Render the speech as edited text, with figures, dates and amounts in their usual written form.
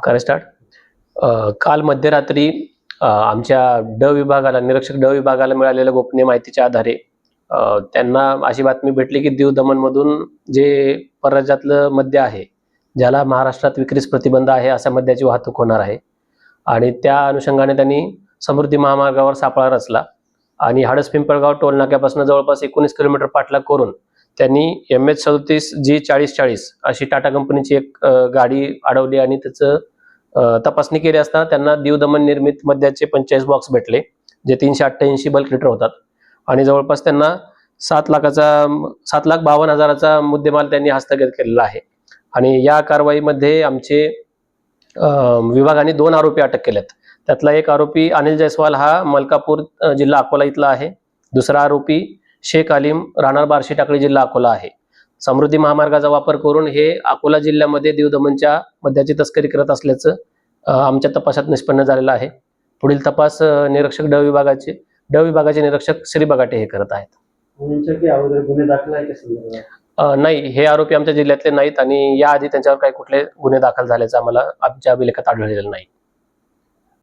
काय स्टार्ट. काल मध्यरात्री आमच्या ड विभागाला, निरीक्षक ड विभागाला मिळालेल्या गोपनीय माहितीच्या आधारे त्यांना अशी बातमी भेटली की दीव दमणमधून जे परराज्यातलं मद्य आहे, ज्याला महाराष्ट्रात विक्रीस प्रतिबंध आहे, अशा मद्याची वाहतूक होणार आहे. आणि त्या अनुषंगाने त्यांनी समृद्धी महामार्गावर सापळा रचला आणि हाडस पिंपळगाव टोल नाक्यापासून जवळपास 19 किलोमीटर पाठलाग करून त्यांनी MH37G4040 अशी टाटा कंपनीची एक गाडी अडवली आणि त्याचं तपासणी केली असता त्यांना दीव दमण निर्मित मद्याचे 45 बॉक्स भेटले, जे 388 बल्क लिटर होतात. आणि जवळपास त्यांना 7,52,000चा मुद्देमाल त्यांनी हस्तगत केलेला आहे. आणि या कारवाईमध्ये आमचे विभागाने 2 आरोपी अटक केलेत. त्यातला एक आरोपी अनिल जयस्वाल हा मलकापूर जिल्हा अकोला इथला आहे. दुसरा आरोपी शेख अलीम राहणार बार्शी टाकळी जिल्हा अकोला आहे. समृद्धी महामार्गाचा वापर करून हे अकोला जिल्ह्यामध्ये दीव दमणच्या मद्याची तस्करी करत असल्याचं आमच्या तपासात निष्पन्न झालेलं आहे. पुढील तपास निरीक्षक ड विभागाचे निरीक्षक श्री बगाटे हे करत आहेत. गुन्हे दाखल आहे का? नाही, हे आरोपी आमच्या जिल्ह्यातले नाहीत आणि याआधी त्यांच्यावर काही कुठले गुन्हे दाखल झाल्याचं आम्हाला आमच्या अभिलेखात आढळलेलं नाही.